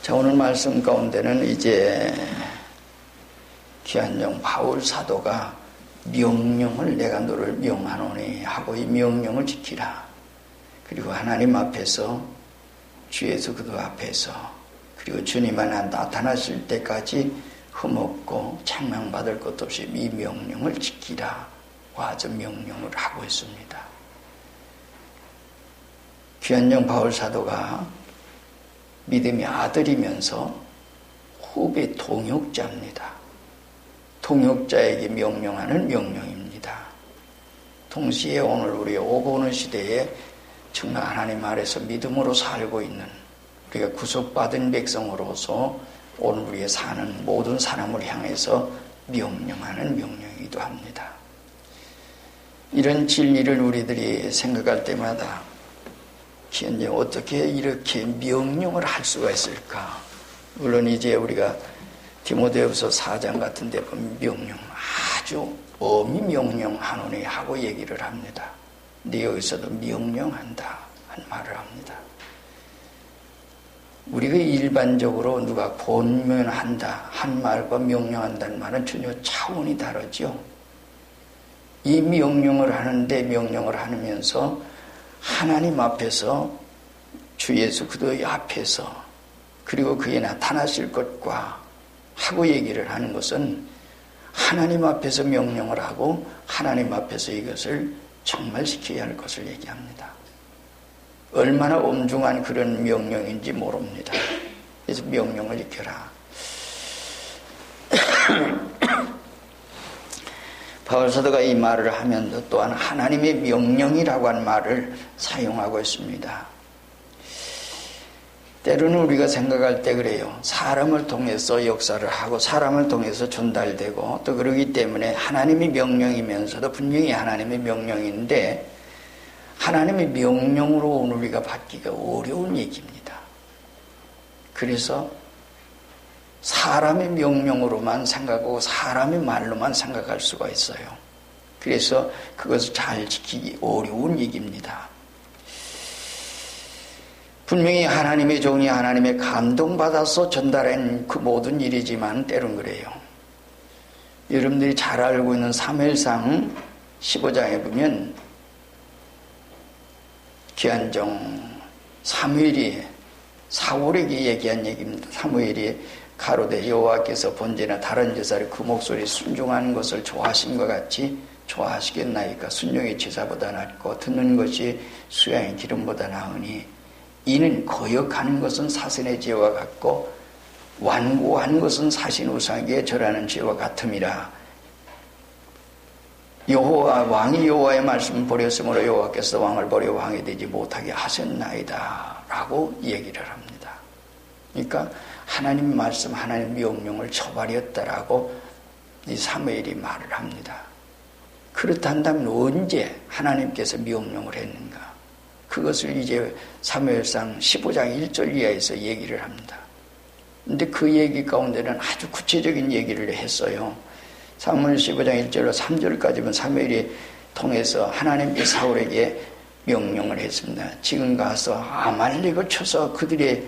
자, 오늘 말씀 가운데는 이제 귀한 영 바울 사도가 명령을 내가 너를 명하노니 하고 이 명령을 지키라. 그리고 하나님 앞에서 주 예수 그리스도 앞에서 그리고 주님 안에 나타나실 때까지 흠없고 책망받을 것 없이 이 명령을 지키라. 아주 명령을 하고 있습니다. 귀한 영 바울 사도가 믿음의 아들이면서 후배 동역자입니다. 동역자에게 명령하는 명령입니다. 동시에 오늘 우리 오고 오는 시대에 정말 하나님 아래서 믿음으로 살고 있는 우리가 구속받은 백성으로서 오늘 우리가 사는 모든 사람을 향해서 명령하는 명령이기도 합니다. 이런 진리를 우리들이 생각할 때마다 현재 어떻게 이렇게 명령을 할 수가 있을까? 물론 이제 우리가 디모데후서 4장 같은 데 보면 명령, 아주 엄히 명령하노니 하고 얘기를 합니다. 근데 여기서도 명령한다 한 말을 합니다. 우리가 일반적으로 누가 권면한다 한 말과 명령한다는 말은 전혀 차원이 다르죠. 이 명령을 하는데 명령을 하면서 하나님 앞에서 주 예수 그리스도의 앞에서 그리고 그에 나타나실 것과 하고 얘기를 하는 것은 하나님 앞에서 명령을 하고 하나님 앞에서 이것을 정말시켜야 할 것을 얘기합니다. 얼마나 엄중한 그런 명령인지 모릅니다. 그래서 명령을 지켜라. 바울 사도가 이 말을 하면서 또한 하나님의 명령이라고 하는 말을 사용하고 있습니다. 때로는 우리가 생각할 때 그래요. 사람을 통해서 역사를 하고 사람을 통해서 전달되고 또 그러기 때문에 하나님의 명령이면서도 분명히 하나님의 명령인데 하나님의 명령으로 오늘 우리가 받기가 어려운 얘기입니다. 그래서 사람의 명령으로만 생각하고 사람의 말로만 생각할 수가 있어요. 그래서 그것을 잘 지키기 어려운 얘기입니다. 분명히 하나님의 종이 하나님의 감동받아서 전달한 그 모든 일이지만 때론 그래요. 여러분들이 잘 알고 있는 사무엘상 15장에 보면 기한종 사무엘이 사울에게 얘기한 얘기입니다. 사무엘이 가로되 여호와께서 번제나 다른 제사를 그 목소리 순종하는 것을 좋아하신 것 같이 좋아하시겠나이까. 순종의 제사보다 낫고 듣는 것이 수양의 기름보다 나으니 이는 거역하는 것은 사신의 죄와 같고 완고한 것은 사신 우상에게 절하는 죄와 같음이라. 여호와 왕이 여호와의 말씀을 버렸으므로 여호와께서 왕을 버려 왕이 되지 못하게 하셨나이다 라고 얘기를 합니다. 그러니까 하나님 말씀 하나님 명령을 저버렸다라고 이 사무엘이 말을 합니다. 그렇다면 언제 하나님께서 명령을 했는가? 그것을 이제 사무엘상 15장 1절 이하에서 얘기를 합니다. 근데 그 얘기 가운데는 아주 구체적인 얘기를 했어요. 사무엘 15장 1절로 3절까지는 사무엘이 통해서 하나님께 사울에게 명령을 했습니다. 지금 가서 아말렉을 쳐서 그들의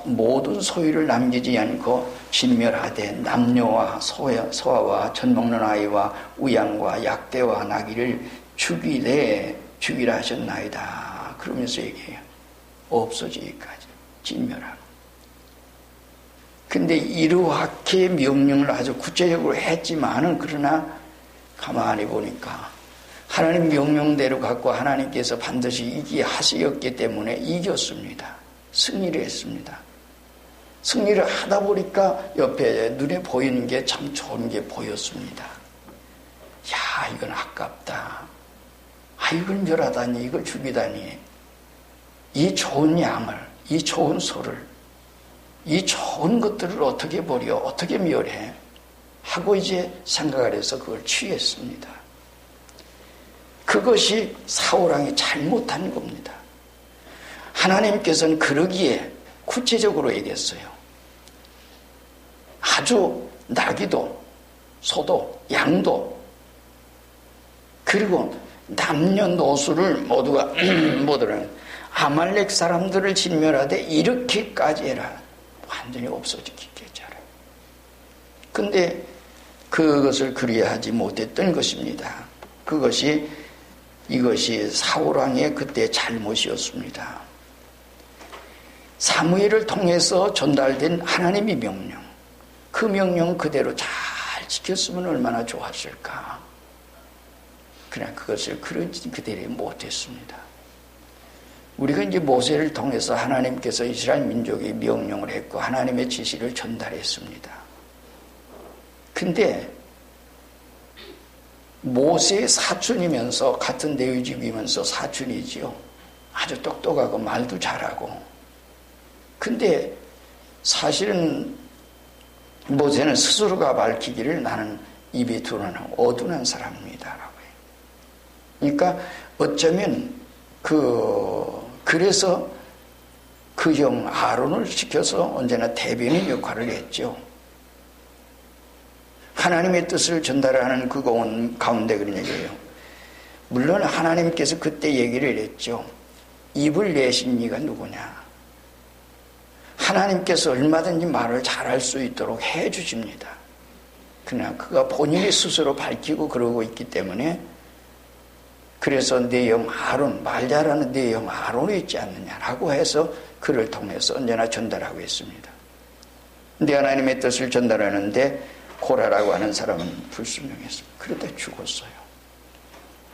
모든 소유를 남기지 않고 진멸하되 남녀와 소아와 젖 먹는 아이와 우양과 약대와 나귀를 죽이라 하셨나이다. 그러면서 얘기해요. 없어지기까지 진멸하고. 근데 이렇게 명령을 아주 구체적으로 했지만은 그러나 가만히 보니까 하나님 명령대로 갖고 하나님께서 반드시 이기게 하시었기 때문에 이겼습니다. 승리를 했습니다. 승리를 하다 보니까 옆에 눈에 보이는 게 참 좋은 게 보였습니다. 야, 이건 아깝다. 아, 이걸 멸하다니, 이걸 죽이다니. 이 좋은 양을, 이 좋은 소를, 이 좋은 것들을 어떻게 버려, 어떻게 멸해? 하고 이제 생각을 해서 그걸 취했습니다. 그것이 사울왕이 잘못한 겁니다. 하나님께서는 그러기에 구체적으로 얘기했어요. 아주 나귀도, 소도, 양도, 그리고 남녀노소를 모두가 아말렉 사람들을 진멸하되 이렇게까지 해라. 완전히 없어지게 자라요. 근데 그것을 그리하지 못했던 것입니다. 이것이 사울왕의 그때 잘못이었습니다. 사무엘을 통해서 전달된 하나님의 명령, 그 명령 그대로 잘 지켰으면 얼마나 좋았을까. 그러나 그것을 그대로 못했습니다. 우리가 이제 모세를 통해서 하나님께서 이스라엘 민족의 명령을 했고 하나님의 지시를 전달했습니다. 근데 모세의 사촌이면서 같은 레위집이면서 사촌이지요. 아주 똑똑하고 말도 잘하고. 근데 사실은 모세는 스스로가 밝히기를 나는 입이 둔하고 어둔한 사람입니다라고 해요. 그러니까 어쩌면 그래서 그 형 아론을 시켜서 언제나 대변인 역할을 했죠. 하나님의 뜻을 전달하는 그 가운데 그런 얘기예요. 물론 하나님께서 그때 얘기를 했죠. 입을 내신 이가 누구냐. 하나님께서 얼마든지 말을 잘할 수 있도록 해 주십니다. 그러나 그가 본인이 스스로 밝히고 그러고 있기 때문에 그래서 내 형 아론, 말 잘하는 내 형 아론이 있지 않느냐라고 해서 그를 통해서 언제나 전달하고 있습니다. 근데 하나님의 뜻을 전달하는데 고라라고 하는 사람은 불순종했습니다. 그러다 죽었어요.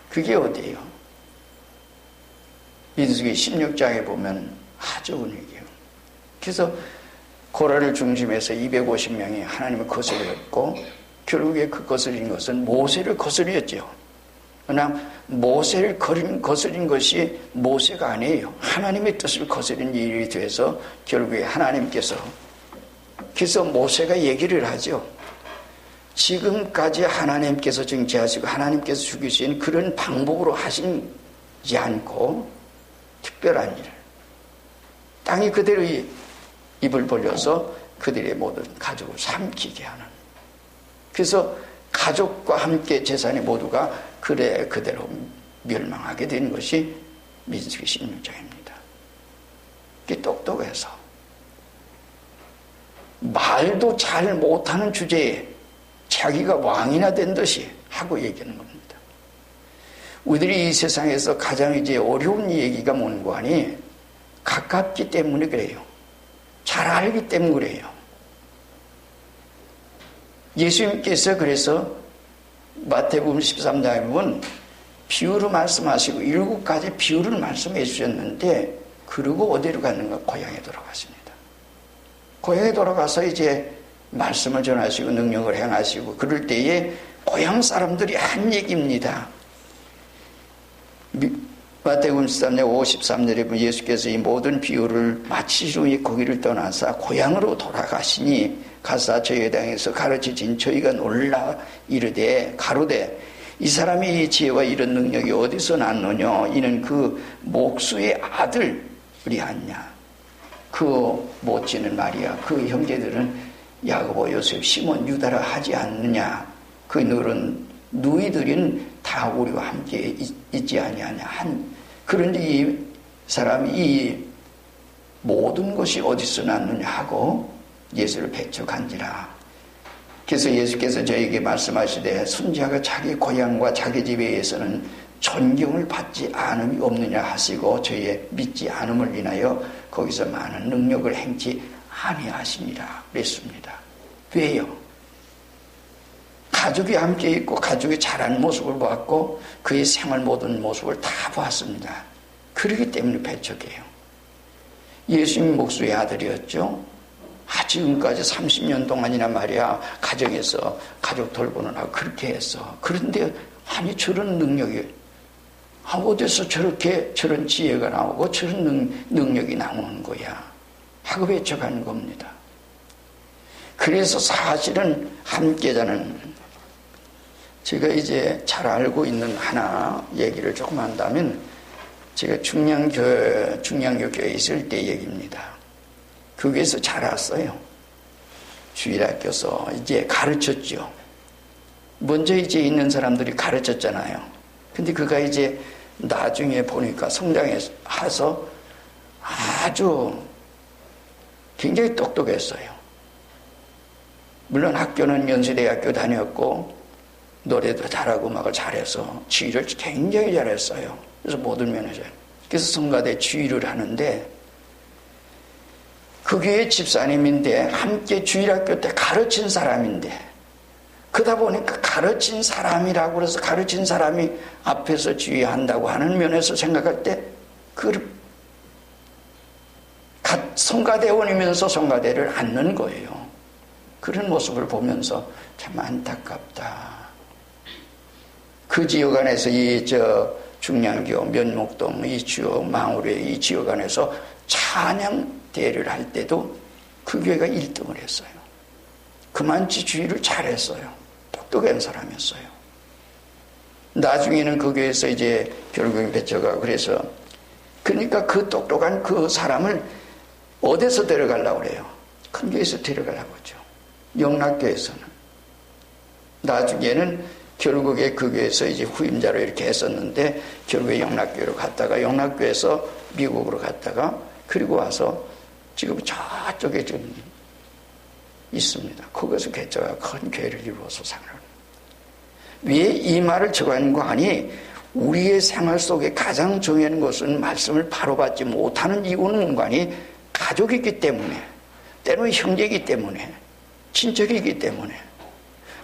그게 어디예요? 민수기 16장에 보면 아주 은혜예요. 그래서 고라를 중심해서 250명이 하나님을 거스렸고 결국에 그 거스린 것은 모세를 거스렸죠. 그러나 모세를 거스린 것이 모세가 아니에요. 하나님의 뜻을 거스린 일이 돼서 결국에 하나님께서, 그래서 모세가 얘기를 하죠. 지금까지 하나님께서 정죄하시고 하나님께서 죽이신 그런 방법으로 하시지 않고 특별한 일을 땅이 그대로 입을 벌려서 그들의 모든 가족을 삼키게 하는, 그래서 가족과 함께 재산이 모두가 그대로 멸망하게 된 것이 민수기 16장입니다. 그게 똑똑해서 말도 잘 못하는 주제에 자기가 왕이나 된 듯이 하고 얘기하는 겁니다. 우리들이 이 세상에서 가장 이제 어려운 얘기가 뭔고 하니 가깝기 때문에 그래요. 잘 알기 때문에 그래요. 예수님께서 그래서 마태복음 13장에 보면 비유로 말씀하시고 7가지 비유를 말씀해 주셨는데 그러고 어디로 갔는가? 고향에 돌아가십니다. 고향에 돌아가서 이제 말씀을 전하시고 능력을 행하시고 그럴 때에 고향 사람들이 한 얘기입니다. 마태복음 13장 53절에 보면 예수께서 이 모든 비유를 마치시고 거기를 떠나서 고향으로 돌아가시니 가사 저희에 당해서 가르치신 저희가 놀라 이르되 가로되 이 사람이 이 지혜와 이런 능력이 어디서 났느냐. 이는 그 목수의 아들이 아니냐. 그 못지는 마리아 그 형제들은 야고보 요셉 시몬 유다라 하지 않느냐. 그 누이들은 다 우리와 함께 있지 아니하냐. 그런데 이 사람이 이 모든 것이 어디서 났느냐 하고 예수를 배척한지라. 그래서 예수께서 저에게 말씀하시되 선지자가 자기 고향과 자기 집에 의해서는 존경을 받지 않음이 없느냐 하시고 저의 믿지 않음을 인하여 거기서 많은 능력을 행치 아니하시니라 그랬습니다. 왜요? 가족이 함께 있고 가족이 자라는 모습을 봤고 그의 생활 모든 모습을 다 봤습니다. 그렇기 때문에 배척해요. 예수님 목수의 아들이었죠. 지금까지 30년 동안이나 말이야 가정에서 가족 돌보는 하고 그렇게 했어. 그런데 아니 저런 능력이 어디서 저런 지혜가 나오고 저런 능력이 나오는 거야 하고 배척하는 겁니다. 그래서 사실은 함께자는 제가 이제 잘 알고 있는 하나 얘기를 조금 한다면 제가 중량교회에 있을 때 얘기입니다. 거기에서 자랐어요. 주일학교에서 이제 가르쳤죠. 먼저 이제 있는 사람들이 가르쳤잖아요. 근데 그가 이제 나중에 보니까 성장해서 아주 굉장히 똑똑했어요. 물론 학교는 연세대학교 다녔고 노래도 잘하고 음악을 잘해서 지휘를 굉장히 잘했어요. 그래서 모든 면에서. 그래서 성가대 지휘를 하는데 그 교회 집사님인데 함께 주일학교 때 가르친 사람인데 그러다 보니까 가르친 사람이라고 그래서 가르친 사람이 앞에서 지휘한다고 하는 면에서 생각할 때 성가대원이면서 성가대를 앉는 거예요. 그런 모습을 보면서 참 안타깝다. 그 지역 안에서 중량교, 면목동, 이 지역, 망우레 이 지역 안에서 찬양대회를 할 때도 그 교회가 1등을 했어요. 그만치 주의를 잘했어요. 똑똑한 사람이었어요. 나중에는 그 교회에서 결국엔 배쳐가 그래서 그러니까 그 똑똑한 그 사람을 어디서 데려가려고 그래요? 큰 교회에서 데려가려고 하죠. 영락교에서는. 나중에는 결국에 그 교회에서 후임자로 이렇게 했었는데 결국에 영락교로 갔다가 영락교에서 미국으로 갔다가 그리고 와서 지금 저쪽에 좀 있습니다. 거기서 개척가 큰 교회를 이루어서 생활을. 왜 이 말을 적어하는 거 아니? 우리의 생활 속에 가장 중요한 것은 말씀을 바로 받지 못하는 이유는 뭔가니? 가족이기 때문에, 때로는 형제이기 때문에, 친척이기 때문에,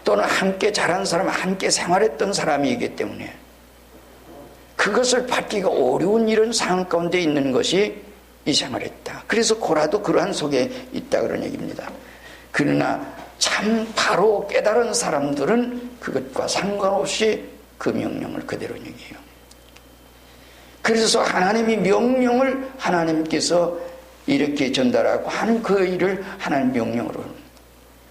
또는 함께 자란 사람, 함께 생활했던 사람이기 때문에 그것을 받기가 어려운 이런 상황 가운데 있는 것이 이 생활했다. 그래서 고라도 그러한 속에 있다 그런 얘기입니다. 그러나 참 바로 깨달은 사람들은 그것과 상관없이 그 명령을 그대로 얘기해요. 그래서 하나님이 명령을 하나님께서 이렇게 전달하고 하는 그 일을 하나님 명령으로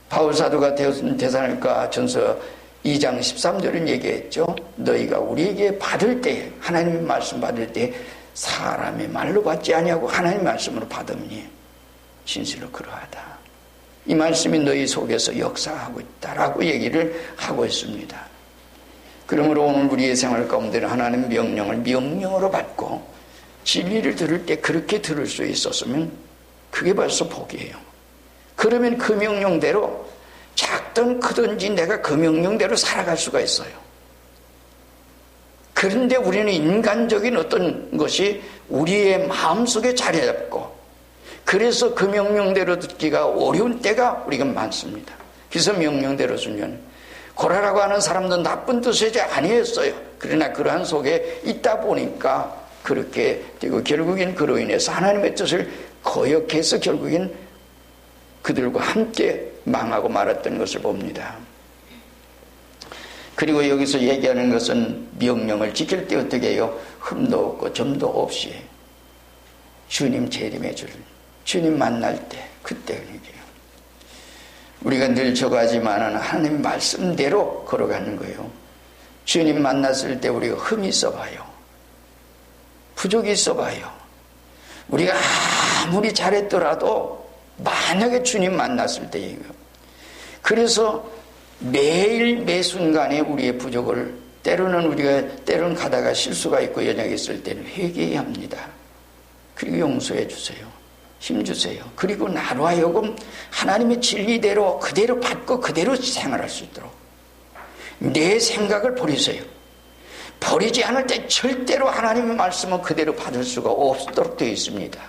바울사도가 데살로니가 전서 2장 13절은 얘기했죠. 너희가 우리에게 받을 때 하나님의 말씀 받을 때 사람의 말로 받지 아니하고 하나님의 말씀으로 받으니 진실로 그러하다. 이 말씀이 너희 속에서 역사하고 있다라고 얘기를 하고 있습니다. 그러므로 오늘 우리의 생활 가운데는 하나님의 명령을 명령으로 받고 진리를 들을 때 그렇게 들을 수 있었으면 그게 벌써 복이에요. 그러면 그 명령대로 작든 크든지 내가 그 명령대로 살아갈 수가 있어요. 그런데 우리는 인간적인 어떤 것이 우리의 마음속에 자리 잡고 그래서 그 명령대로 듣기가 어려운 때가 우리가 많습니다. 그래서 명령대로 주면 고라라고 하는 사람도 나쁜 뜻이지 아니었어요. 그러나 그러한 속에 있다 보니까 그렇게 되고 결국엔 그로 인해서 하나님의 뜻을 거역해서 결국엔 그들과 함께 망하고 말았던 것을 봅니다. 그리고 여기서 얘기하는 것은 명령을 지킬 때 어떻게 해요? 흠도 없고 점도 없이 주님 재림해 줄 주님 만날 때 그때 얘기해요. 우리가 늘 저가지만은 하나님 말씀대로 걸어가는 거예요. 주님 만났을 때 우리가 흠이 있어봐요. 부족이 있어봐요. 우리가 아무리 잘했더라도 만약에 주님 만났을 때 얘기해요. 그래서 매일 매 순간에 우리의 부족을 때로는 가다가 실수가 있고 연약이 있을 때는 회개해야 합니다. 그리고 용서해 주세요. 힘 주세요. 그리고 나로 하여금 하나님의 진리대로 그대로 받고 그대로 생활할 수 있도록 내 생각을 버리세요. 버리지 않을 때 절대로 하나님의 말씀은 그대로 받을 수가 없도록 되어 있습니다.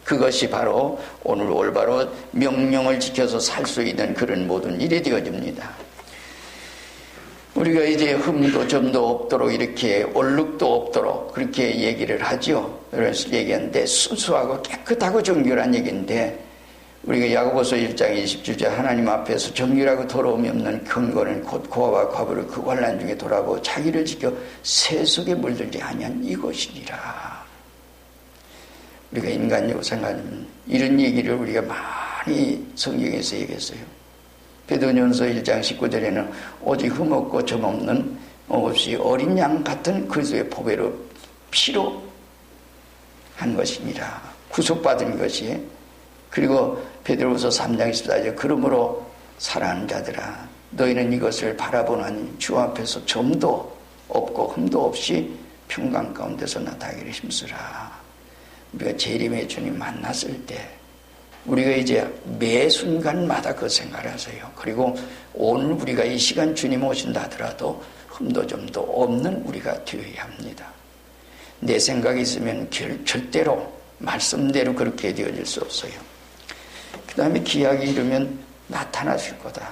그것이 바로 오늘 올바로 명령을 지켜서 살 수 있는 그런 모든 일이 되어집니다. 우리가 이제 흠도 점도 없도록 이렇게 얼룩도 없도록 그렇게 얘기를 하죠. 그래서 얘기하는데 순수하고 깨끗하고 정결한 얘기인데 우리가 야고보서 1장 27절 하나님 앞에서 정결하고 더러움이 없는 경건은 곧 고아와 과부를 그 환난 중에 돌아보고 자기를 지켜 세속에 물들지 아니한 이것이니라. 우리가 인간적으로 생각하면 이런 얘기를 우리가 많이 성경에서 얘기했어요. 베드로전서 1장 19절에는 오직 흠없고 점없는 없이 어린 양 같은 그리스도의 보배로 피로 한 것이니라. 구속받은 것이. 그리고 베드로전서 3장 14절 그러므로 사랑하는 자들아 너희는 이것을 바라보나니 주 앞에서 점도 없고 흠도 없이 평강 가운데서 나타나기를 힘쓰라. 우리가 재림의 주님 만났을 때 우리가 이제 매 순간마다 그 생각을 하세요. 그리고 오늘 우리가 이 시간 주님 오신다 하더라도 흠도 점도 없는 우리가 되어야 합니다. 내 생각이 있으면 절대로 말씀대로 그렇게 되어질 수 없어요. 그 다음에 기약이 이르면 나타나실 거다.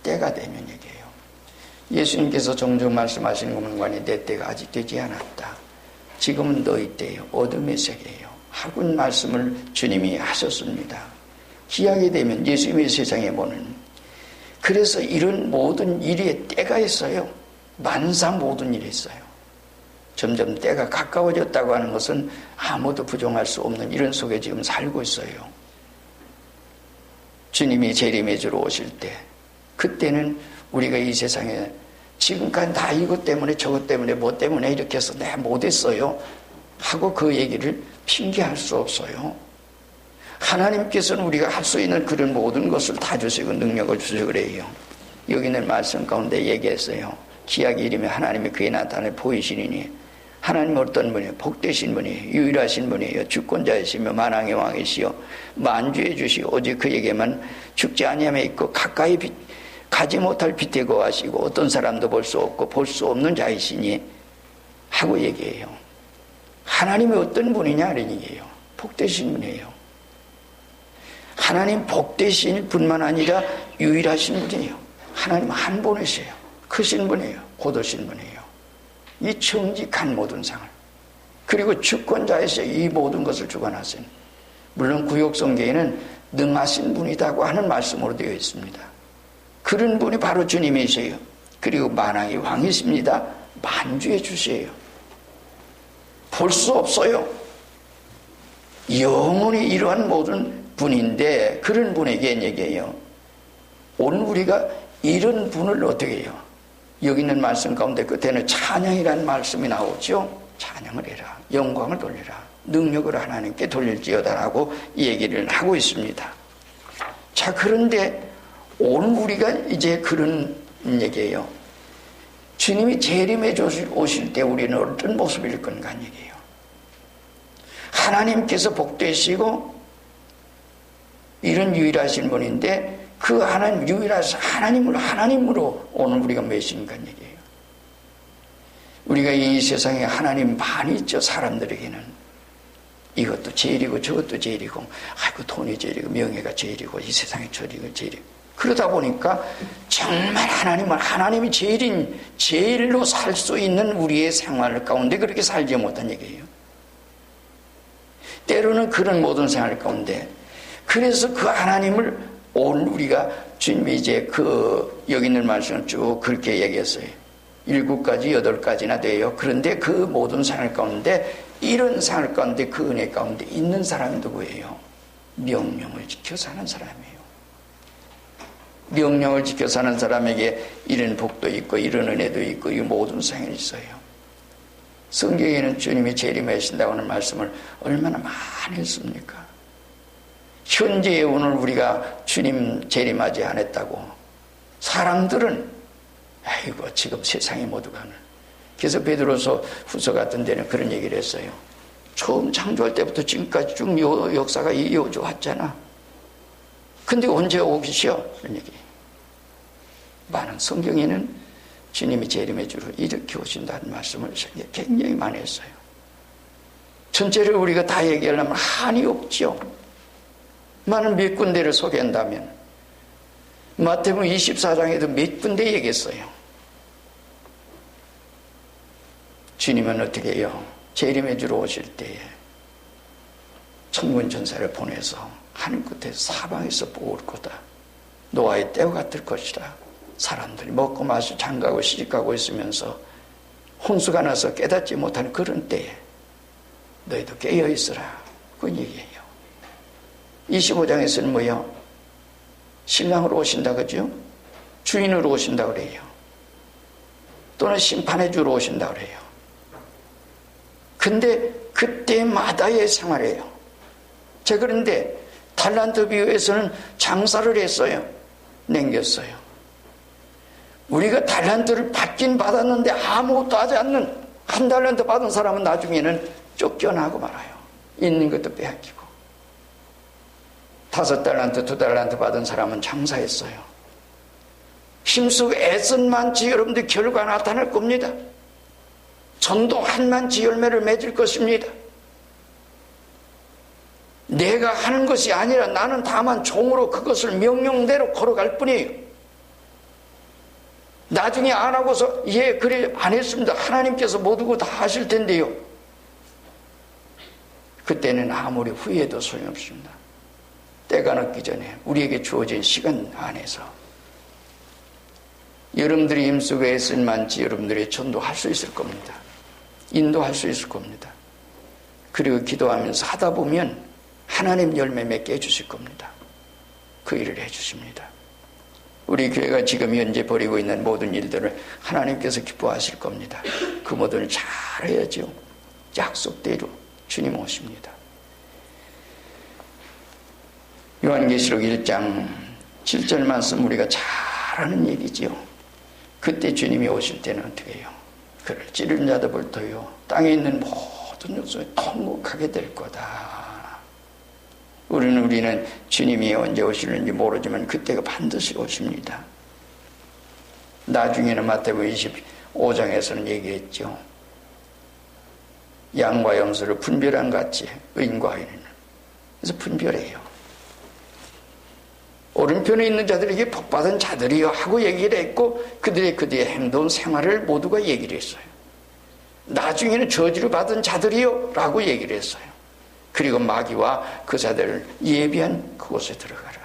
때가 되면 얘기해요. 예수님께서 종종 말씀하시는 것만이 내 때가 아직 되지 않았다. 지금은 너희 때예요. 어둠의 세계예요. 하고 말씀을 주님이 하셨습니다. 기약이 되면 예수님의 세상에 보는, 그래서 이런 모든 일에 때가 있어요. 만사 모든 일이 있어요. 점점 때가 가까워졌다고 하는 것은 아무도 부정할 수 없는 이런 속에 지금 살고 있어요. 주님이 재림의 주로 오실 때, 그때는 우리가 이 세상에 지금까지 다 이것 때문에 저것 때문에 뭐 때문에 이렇게 해서 내가 못했어요 하고 그 얘기를 핑계할 수 없어요. 하나님께서는 우리가 할 수 있는 그런 모든 것을 다 주시고 능력을 주시고 그래요. 여기 있는 말씀 가운데 얘기했어요. 기약이 이르면 하나님이 그에 나타내 보이시리니, 하나님은 어떤 분이에요? 복되신 분이에요. 유일하신 분이에요. 주권자이시며 만왕의 왕이시여 만주의 주시오. 오직 그에게만 죽지 아니함에 있고 가까이 가지 못할 빛에 거하시고 어떤 사람도 볼 수 없고 볼 수 없는 자이시니 하고 얘기해요. 하나님이 어떤 분이냐 이런 얘기예요. 복되신 분이에요. 하나님 복되신 분만 아니라 유일하신 분이에요. 하나님 한 분이세요. 크신 분이에요. 고도신 분이에요. 이 정직한 모든 상을, 그리고 주권자에서 이 모든 것을 주관하신, 물론 구약성경에는 능하신 분이라고 하는 말씀으로 되어 있습니다. 그런 분이 바로 주님이세요. 그리고 만왕의 왕이십니다. 만주의 주시예요. 볼 수 없어요. 영원히 이러한 모든 분인데 그런 분에게 얘기해요. 오늘 우리가 이런 분을 어떻게 해요? 여기 있는 말씀 가운데 끝에는 찬양이라는 말씀이 나오죠. 찬양을 해라. 영광을 돌리라. 능력을 하나님께 돌릴지어다라고 얘기를 하고 있습니다. 자, 그런데 오늘 우리가 이제 그런 얘기예요. 주님이 재림해 오실 때 우리는 어떤 모습일 건가 얘기예요. 하나님께서 복되시고 이런 유일하신 분인데 그 하나님, 유일하신 하나님으로 오늘 우리가 몇인가 얘기예요. 우리가 이 세상에 하나님 많이 있죠. 사람들에게는 이것도 제일이고 저것도 제일이고, 아이고 돈이 제일이고 명예가 제일이고 이 세상에 제일이고. 그러다 보니까 정말 하나님이 제일로 살 수 있는 우리의 생활 가운데 그렇게 살지 못한 얘기예요. 때로는 그런 모든 생활 가운데, 그래서 그 하나님을 오늘 우리가 주님이 이제 여기 있는 말씀을 쭉 그렇게 얘기했어요. 7가지, 8가지나 돼요. 그런데 그 모든 생활 가운데, 이런 생활 가운데 그 은혜 가운데 있는 사람이 누구예요? 명령을 지켜 사는 사람이에요. 명령을 지켜 사는 사람에게 이런 복도 있고 이런 은혜도 있고 이 모든 생활이 있어요. 성경에는 주님이 재림하신다고 하는 말씀을 얼마나 많이 했습니까? 현재에 오늘 우리가 주님 재림하지 않았다고 사람들은 아이고 지금 세상이 모두가, 그래서 베드로서 후서 같은 데는 그런 얘기를 했어요. 처음 창조할 때부터 지금까지 쭉 역사가 이어져 왔잖아. 근데 언제 오시오? 그런 얘기. 많은 성경에는 주님이 재림의 주로 이렇게 오신다는 말씀을 굉장히 많이 했어요. 전체를 우리가 다 얘기하려면 한이 없죠. 많은 몇 군데를 소개한다면 마태복음 24장에도 몇 군데 얘기했어요. 주님은 어떻게 해요? 재림의 주로 오실 때에 천군 천사를 보내서 하늘 끝에 사방에서 보올 거다. 노아의 때와 같을 것이다. 사람들이 먹고 마시고 장가고 시집가고 있으면서 혼수가 나서 깨닫지 못하는 그런 때에 너희도 깨어있으라. 그건 얘기예요. 25장에서는 뭐요? 신랑으로 오신다 그죠? 주인으로 오신다 그래요. 또는 심판의 주로 오신다 그래요. 근데 그때마다의 생활이에요. 자, 그런데 달란트 비유에서는 장사를 했어요. 남겼어요. 우리가 달란트를 받긴 받았는데 아무것도 하지 않는 한 달란트 받은 사람은 나중에는 쫓겨나고 말아요. 있는 것도 빼앗기고. 5달란트, 2달란트 받은 사람은 장사했어요. 힘쓰고 애쓴 만치 여러분들 결과 나타날 겁니다. 전도 한 만치 열매를 맺을 것입니다. 내가 하는 것이 아니라 나는 다만 종으로 그것을 명령대로 걸어갈 뿐이에요. 나중에 안 하고서 그래 안 했습니다. 하나님께서 모두 다 하실 텐데요. 그때는 아무리 후회해도 소용없습니다. 때가 늦기 전에 우리에게 주어진 시간 안에서 여러분들이 힘쓰고 애쓸 만치 여러분들이 전도할 수 있을 겁니다. 인도할 수 있을 겁니다. 그리고 기도하면서 하다 보면 하나님 열매 맺게 해주실 겁니다. 그 일을 해주십니다. 우리 교회가 지금 현재 벌이고 있는 모든 일들을 하나님께서 기뻐하실 겁니다. 그 모든 잘해야죠. 약속대로 주님 오십니다. 요한계시록 1장 7절 말씀 우리가 잘 아는 얘기지요. 그때 주님이 오실 때는 어떻게 해요? 그를 찌르는 자들부터요 땅에 있는 모든 육속에 통곡하게 될 거다. 우리는 주님이 언제 오시는지 모르지만 그때가 반드시 오십니다. 나중에는 마태복음 25장에서는 얘기했죠. 양과 염소를 분별한 같이 의인과 의인은 그래서 분별해요. 오른편에 있는 자들에게 복받은 자들이요 하고 얘기를 했고 그들의 행동 생활을 모두가 얘기를 했어요. 나중에는 저주를 받은 자들이요 라고 얘기를 했어요. 그리고 마귀와 그 자들을 예비한 그곳에 들어가라.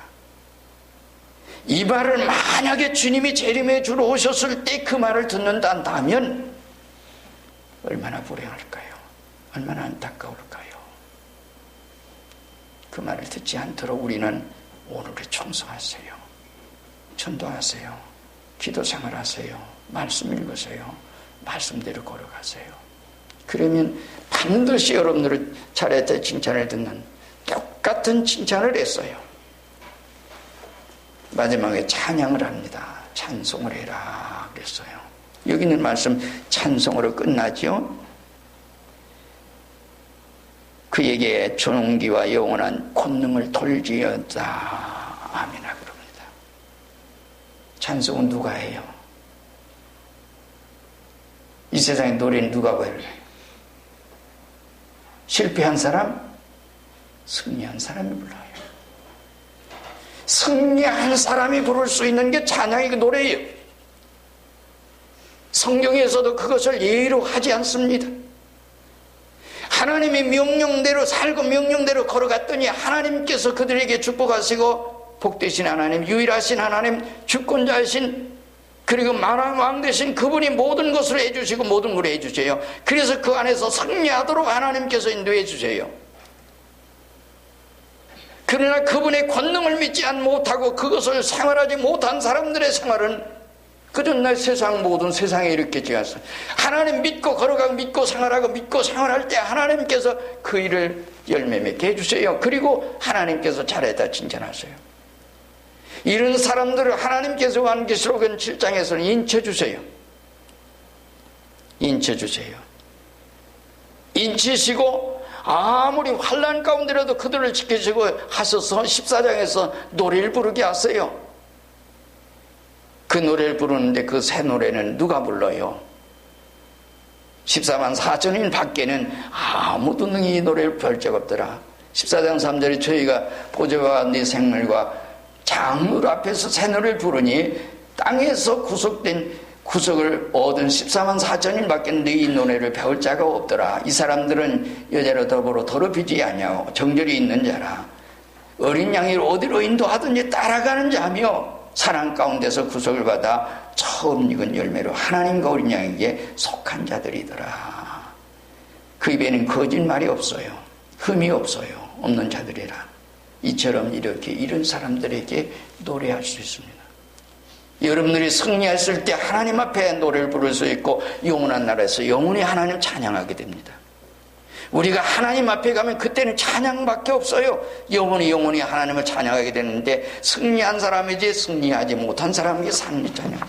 이 말을 만약에 주님이 재림의 주로 오셨을 때 그 말을 듣는다 한다면 얼마나 불행할까요? 얼마나 안타까울까요? 그 말을 듣지 않도록 우리는 오늘을 청소하세요. 전도하세요. 기도 생활하세요. 말씀 읽으세요. 말씀대로 걸어가세요. 그러면 반드시 여러분들을 잘했다 칭찬을 듣는 똑같은 칭찬을 했어요. 마지막에 찬양을 합니다. 찬송을 해라 그랬어요. 여기 있는 말씀 찬송으로 끝나죠. 그에게 존귀와 영원한 권능을 돌지어다. 아멘하 그럽니다. 찬송은 누가 해요? 이 세상의 노래는 누가 불러요? 실패한 사람? 승리한 사람이 불러요. 승리한 사람이 부를 수 있는 게 찬양의 그 노래예요. 성경에서도 그것을 예의로 하지 않습니다. 하나님이 명령대로 살고 명령대로 걸어갔더니 하나님께서 그들에게 축복하시고 복되신 하나님, 유일하신 하나님, 주권자이신 그리고 만왕 왕 되신 그분이 모든 것을 해주시고 모든 걸 해주세요. 그래서 그 안에서 승리하도록 하나님께서 인도해 주세요. 그러나 그분의 권능을 믿지 못하고 그것을 생활하지 못한 사람들의 생활은 그전날 세상 모든 세상에 이렇게 지었어요. 하나님 믿고 걸어가고 믿고 생활하고 믿고 생활할 때 하나님께서 그 일을 열매 맺게 해주세요. 그리고 하나님께서 잘했다 칭찬하세요. 이런 사람들을 하나님께서 요한계시록 7장에서는 인쳐주세요. 인쳐주세요. 인치시고 아무리 환난 가운데라도 그들을 지키시고 하셔서 14장에서 노래를 부르게 하세요. 그 노래를 부르는데 그 새 노래는 누가 불러요? 14만 4천인 밖에는 아무도 능히 이 노래를 별 적 없더라. 14장 3절에 저희가 보좌와 네 생물과 장물 앞에서 새 노래를 부르니 땅에서 구속을 얻은 14만 4천인 밖에는 이 노래를 배울 자가 없더라. 이 사람들은 여자로 더불어 더럽히지 아니하고 정절이 있는 자라. 어린 양을 어디로 인도하든지 따라가는 자며 사랑 가운데서 구속을 받아 처음 익은 열매로 하나님과 어린 양에게 속한 자들이더라. 그 입에는 거짓말이 없어요. 흠이 없어요. 없는 자들이라. 이처럼 이렇게 이런 사람들에게 노래할 수 있습니다. 여러분들이 승리했을 때 하나님 앞에 노래를 부를 수 있고 영원한 나라에서 영원히 하나님 찬양하게 됩니다. 우리가 하나님 앞에 가면 그때는 찬양밖에 없어요. 영원히 하나님을 찬양하게 되는데 승리한 사람이지 승리하지 못한 사람에게 승리 찬양.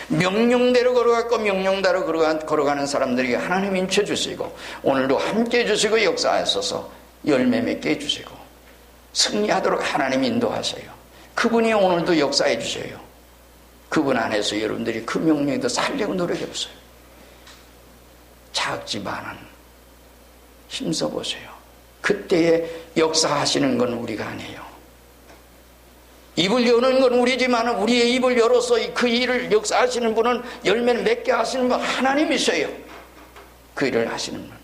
명령대로 걸어갔고 명령대로 걸어가는 사람들에게 하나님 인쳐주시고 오늘도 함께 해주시고 역사하셔서 열매 맺게 해주시고 승리하도록 하나님 인도하세요. 그분이 오늘도 역사해 주세요. 그분 안에서 여러분들이 그 명령에 더 살려고 노력해보세요. 작지만은 힘써보세요. 그때에 역사하시는 건 우리가 아니에요. 입을 여는 건 우리지만 우리의 입을 열어서 그 일을 역사하시는 분은 열매를 맺게 하시는 분 하나님이세요. 그 일을 하시는 분,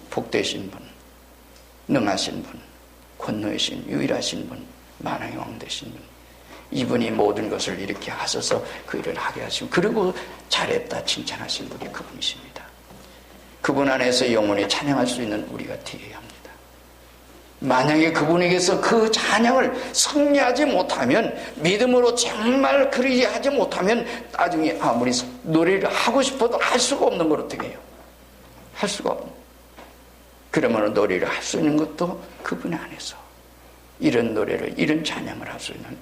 복되신 분, 능하신 분, 권노이신 유일하신 분, 만왕의 왕 되신 분, 이분이 모든 것을 이렇게 하셔서 그 일을 하게 하시고 그리고 잘했다 칭찬하신 분이 그분이십니다. 그분 안에서 영원히 찬양할 수 있는 우리가 되어야 합니다. 만약에 그분에게서 그 찬양을 승리하지 못하면, 믿음으로 정말 그리 하지 못하면 나중에 아무리 노래를 하고 싶어도 할 수가 없는 걸 어떻게 해요? 할 수가 없는. 그러면 노래를 할 수 있는 것도 그분 안에서 이런 노래를, 이런 찬양을 할 수 있는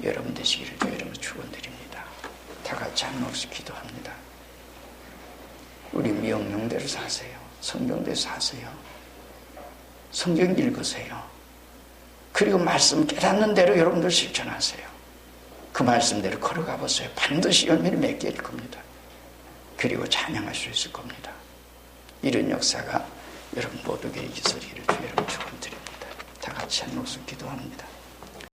여러분 되시기를 여러분 축원드립니다. 다 같이 한 목소리 기도합니다. 우리 명령대로 사세요. 성경대로 사세요. 성경 읽으세요. 그리고 말씀 깨닫는 대로 여러분들 실천하세요. 그 말씀대로 걸어가 보세요. 반드시 열매를 맺게 될 겁니다. 그리고 찬양할 수 있을 겁니다. 이런 역사가 여러분 모두에게 있으리를 여러분 축원드립니다. 다 같이 한 목소리 기도합니다.